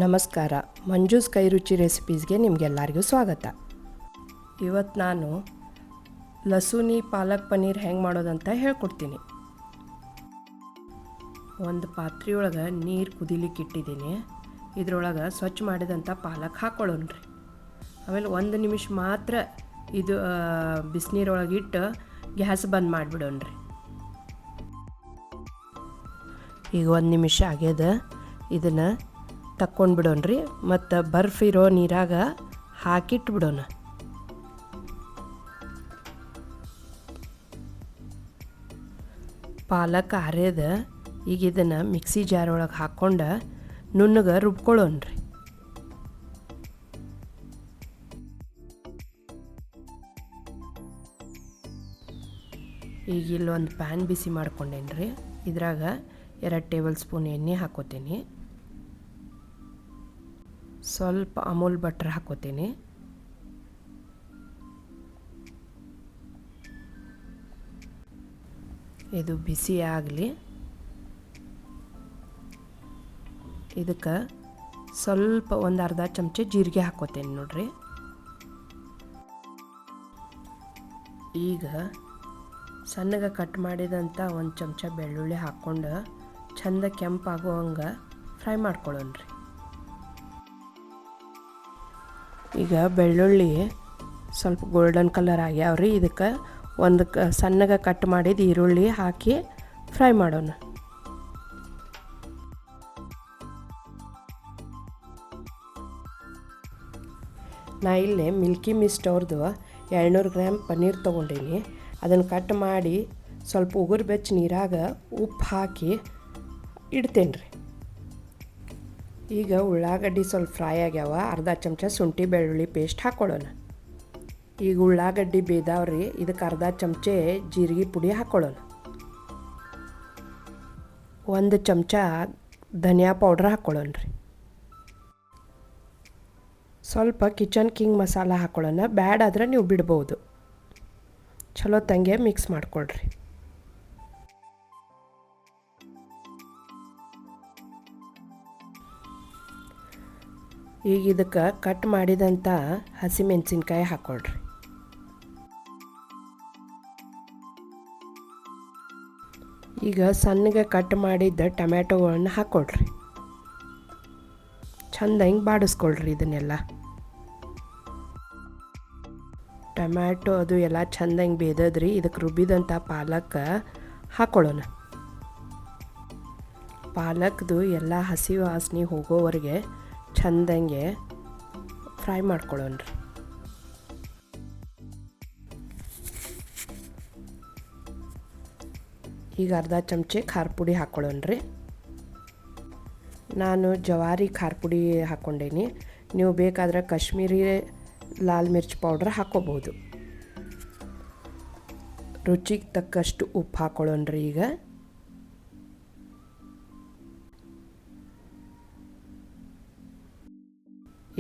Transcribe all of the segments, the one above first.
ನಮಸ್ಕಾರ, ಮಂಜೂಸ್ ಕೈ ರುಚಿ ರೆಸಿಪೀಸ್ಗೆ ನಿಮಗೆಲ್ಲರಿಗೂ ಸ್ವಾಗತ. ಇವತ್ತು ನಾನು ಲಸೂನಿ ಪಾಲಕ್ ಪನ್ನೀರ್ ಹೆಂಗೆ ಮಾಡೋದಂತ ಹೇಳ್ಕೊಡ್ತೀನಿ. ಒಂದು ಪಾತ್ರೆಯೊಳಗೆ ನೀರು ಕುದಿಲಿಕ್ಕೆ ಇಟ್ಟಿದ್ದೀನಿ. ಇದರೊಳಗೆ ಸ್ವಚ್ಛ ಮಾಡಿದಂಥ ಪಾಲಕ್ ಹಾಕ್ಕೊಳ್ಳೋಣ್ರಿ. ಆಮೇಲೆ 1 ನಿಮಿಷ ಮಾತ್ರ ಇದು ಬಿಸಿನೀರೊಳಗೆ ಇಟ್ಟು ಗ್ಯಾಸ್ ಬಂದ್ ಮಾಡಿಬಿಡೋಣ್ರಿ. ಈಗ 1 ನಿಮಿಷ ಆಗ್ಯದ. ಇದನ್ನು ತಕ್ಕೊಂಡು ಬಿಡೋಣ್ರಿ. ಮತ್ತು ಬರ್ಫಿರೋ ನೀರಾಗ ಹಾಕಿಟ್ಬಿಡೋಣ. ಪಾಲಕ್ ಆರ್ಯದ. ಈಗ ಇದನ್ನು ಮಿಕ್ಸಿ ಜಾರ್ ಒಳಗೆ ಹಾಕ್ಕೊಂಡು ನುಣ್ಣಗೆ ರುಬ್ಕೊಳ್ಳೋಣ್ರಿ. ಈಗ ಇಲ್ಲೊಂದು ಪ್ಯಾನ್ ಬಿಸಿ ಮಾಡ್ಕೊಂಡೇನ್ರಿ. ಇದ್ರಾಗ 2 ಟೇಬಲ್ ಸ್ಪೂನ್ ಎಣ್ಣೆ ಹಾಕೋತೀನಿ. ಸ್ವಲ್ಪ ಅಮೂಲ್ ಬಟರ್ ಹಾಕೋತೀನಿ. ಇದು ಬಿಸಿ ಆಗಲಿ. ಇದಕ್ಕೆ ಸ್ವಲ್ಪ ಒಂದು ಅರ್ಧ ಚಮಚ ಜೀರಿಗೆ ಹಾಕೋತೀನಿ ನೋಡ್ರಿ. ಈಗ ಸಣ್ಣಗೆ ಕಟ್ ಮಾಡಿದಂಥ 1 ಚಮಚ ಬೆಳ್ಳುಳ್ಳಿ ಹಾಕ್ಕೊಂಡು ಚಂದ ಕೆಂಪಾಗೋ ಹಂಗೆ ಫ್ರೈ ಮಾಡ್ಕೊಳ್ಳೋಣ್ರಿ. ಈಗ ಬೆಳ್ಳುಳ್ಳಿ ಸ್ವಲ್ಪ ಗೋಲ್ಡನ್ ಕಲರ್ ಆಗ್ಯಾವ್ರಿ. ಇದಕ್ಕೆ ಒಂದು ಸಣ್ಣಗೆ ಕಟ್ ಮಾಡಿದ ಈರುಳ್ಳಿ ಹಾಕಿ ಫ್ರೈ ಮಾಡೋಣ. ನಾ ಇಲ್ಲಿ ಮಿಲ್ಕಿ ಮಿಸ್ಟ್ ಅವ್ರದ್ದು 200 ಗ್ರಾಮ್ ಪನ್ನೀರ್ ತೊಗೊಂಡೀನಿ. ಅದನ್ನು ಕಟ್ ಮಾಡಿ ಸ್ವಲ್ಪ ಉಗುರು ಬೆಚ್ಚ ನೀರಾಗ ಉಪ್ಪು ಹಾಕಿ ಇಡ್ತೇನೆ ರೀ. ಈಗ ಉಳ್ಳಾಗಡ್ಡಿ ಸ್ವಲ್ಪ ಫ್ರೈ ಆಗ್ಯಾವ. ಅರ್ಧ ಚಮಚ ಶುಂಠಿ ಬೆಳ್ಳುಳ್ಳಿ ಪೇಸ್ಟ್ ಹಾಕ್ಕೊಳ್ಳೋಣ. ಈಗ ಉಳ್ಳಾಗಡ್ಡಿ ಬೇದಾವ್ರಿ. ಇದಕ್ಕೆ ಅರ್ಧ ಚಮಚೆ ಜೀರಿಗೆ ಪುಡಿ ಹಾಕ್ಕೊಳ್ಳೋಣ. 1 ಚಮಚ ಧನಿಯಾ ಪೌಡ್ರ್ ಹಾಕ್ಕೊಳ್ಳೋಣ ರೀ. ಸ್ವಲ್ಪ ಕಿಚನ್ ಕಿಂಗ್ ಮಸಾಲ ಹಾಕ್ಕೊಳ್ಳೋಣ. ಬ್ಯಾಡ್ ಆದ್ರೆ ನೀವು ಬಿಡ್ಬೋದು. ಚಲೋ ತಂಗೆ ಮಿಕ್ಸ್ ಮಾಡ್ಕೊಳ್ರಿ. ಈಗ ಇದಕ್ಕೆ ಕಟ್ ಮಾಡಿದಂಥ ಹಸಿಮೆಣಸಿನ್ಕಾಯಿ ಹಾಕ್ಕೊಳ್ರಿ. ಈಗ ಸಣ್ಣಗೆ ಕಟ್ ಮಾಡಿದ್ದ ಟೊಮ್ಯಾಟೊಗಳನ್ನ ಹಾಕ್ಕೊಳ್ರಿ. ಚಂದ ಹಿಂಗೆ ಬಾಡಿಸ್ಕೊಳ್ರಿ. ಇದನ್ನೆಲ್ಲ ಟೊಮ್ಯಾಟೊ ಅದು ಎಲ್ಲ ಚಂದ ಹಿಂಗೆ ಬೇದದ್ರಿ. ಇದಕ್ಕೆ ರುಬ್ಬಿದಂಥ ಪಾಲಕ್ ಹಾಕ್ಕೊಳ್ಳೋಣ. ಪಾಲಕ್ದು ಎಲ್ಲ ಹಸಿ ವಾಸನೆ ಹೋಗೋವರೆಗೆ ಚಂದಂಗೆ ಫ್ರೈ ಮಾಡ್ಕೊಳ್ಳೋಣ್ರಿ. ಈಗ ಅರ್ಧ ಚಮಚೆ ಖಾರ ಪುಡಿ ಹಾಕ್ಕೊಳ್ಳೋಣ್ರಿ. ನಾನು ಜವಾರಿ ಖಾರ ಪುಡಿ ಹಾಕ್ಕೊಂಡೇನಿ. ನೀವು ಬೇಕಾದ್ರೆ ಕಾಶ್ಮೀರಿ ಲಾಲ್ ಮಿರ್ಚ್ ಪೌಡ್ರ್ ಹಾಕ್ಕೋಬೋದು. ರುಚಿಗೆ ತಕ್ಕಷ್ಟು ಉಪ್ಪು ಹಾಕ್ಕೊಳ್ಳೋಣ್ರಿ.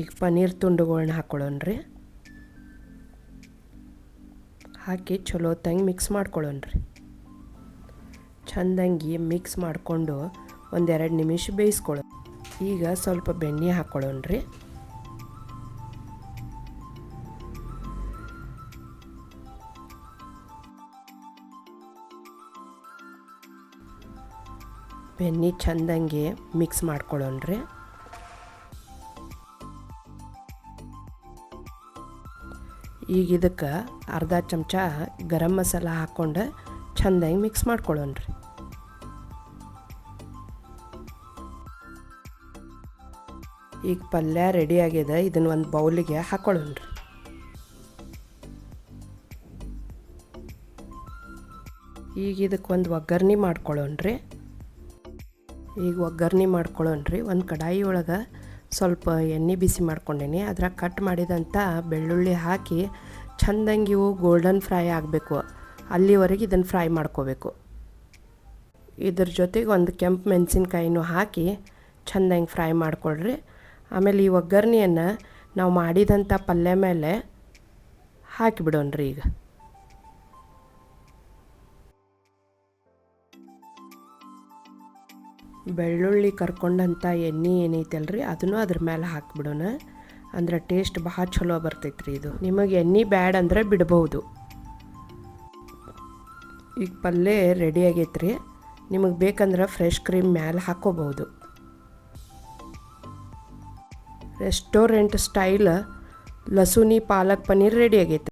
ಈಗ ಪನ್ನೀರ್ ತುಂಡುಗಳನ್ನ ಹಾಕ್ಕೊಳ್ಳೋಣ್ರಿ. ಹಾಕಿ ಚಲೋ ತಂಗೆ ಮಿಕ್ಸ್ ಮಾಡ್ಕೊಳ್ಳೋಣ್ರಿ. ಚಂದಂಗಿ ಮಿಕ್ಸ್ ಮಾಡಿಕೊಂಡು 1-2 ನಿಮಿಷ ಬೇಯಿಸ್ಕೊಳ್ಳೋ. ಈಗ ಸ್ವಲ್ಪ ಬೆಣ್ಣೆ ಹಾಕ್ಕೊಳ್ಳೋಣ್ರಿ. ಬೆಣ್ಣೆ ಚಂದಂಗೆ ಮಿಕ್ಸ್ ಮಾಡ್ಕೊಳ್ಳೋಣ್ರಿ. ಈಗ ಇದಕ್ಕೆ ಅರ್ಧ ಚಮಚ ಗರಂ ಮಸಾಲ ಹಾಕ್ಕೊಂಡು ಚಂದಾಗಿ ಮಿಕ್ಸ್ ಮಾಡ್ಕೊಳ್ಳೋಣ್ರಿ. ಈಗ ಪಲ್ಯ ರೆಡಿ ಆಗಿದೆ. ಇದನ್ನು ಒಂದು ಬೌಲಿಗೆ ಹಾಕ್ಕೊಳ್ಳೋಣ್ರಿ. ಈಗ ಇದಕ್ಕೆ ಒಂದು ಒಗ್ಗರಣೆ ಮಾಡ್ಕೊಳ್ಳೋಣ್ರಿ. ಈಗ ಒಗ್ಗರಣೆ ಮಾಡ್ಕೊಳ್ಳೋಣ್ರಿ. ಒಂದು ಕಡಾಯಿ ಒಳಗೆ ಸ್ವಲ್ಪ ಎಣ್ಣೆ ಬಿಸಿ ಮಾಡ್ಕೊಂಡೇನಿ. ಅದ್ರಾಗ ಕಟ್ ಮಾಡಿದಂಥ ಬೆಳ್ಳುಳ್ಳಿ ಹಾಕಿ ಚಂದಂಗೆ ಇವು ಗೋಲ್ಡನ್ ಫ್ರೈ ಆಗಬೇಕು. ಅಲ್ಲಿವರೆಗೆ ಇದನ್ನು ಫ್ರೈ ಮಾಡ್ಕೋಬೇಕು. ಇದ್ರ ಜೊತೆಗೆ ಒಂದು ಕೆಂಪು ಮೆಣಸಿನ್ಕಾಯಿನೂ ಹಾಕಿ ಚಂದಂಗೆ ಫ್ರೈ ಮಾಡ್ಕೊಳ್ರಿ. ಆಮೇಲೆ ಈ ಒಗ್ಗರಣೆಯನ್ನು ನಾವು ಮಾಡಿದಂಥ ಪಲ್ಯ ಮೇಲೆ ಹಾಕಿಬಿಡೋಣ್ರಿ. ಈಗ ಬೆಳ್ಳುಳ್ಳಿ ಕರ್ಕೊಂಡಂಥ ಎಣ್ಣೆ ಏನೈತಲ್ರಿ ಅದನ್ನು ಅದ್ರ ಮೇಲೆ ಹಾಕ್ಬಿಡೋಣ. ಅಂದ್ರೆ ಟೇಸ್ಟ್ ಭಾಳ ಚಲೋ ಬರ್ತೈತ್ರಿ ಇದು. ನಿಮಗೆ ಎಣ್ಣೆ ಬ್ಯಾಡ್ ಅಂದ್ರೆ ಬಿಡ್ಬೋದು. ಈಗ ಪಲ್ಯ ರೆಡಿ ಆಗೈತ್ರಿ. ನಿಮಗೆ ಬೇಕಂದ್ರೆ ಫ್ರೆಶ್ ಕ್ರೀಮ್ ಮ್ಯಾಲೆ ಹಾಕ್ಕೋಬೋದು. Restaurant style ಲಸೂನಿ palak paneer ready ಆಗೈತೆ.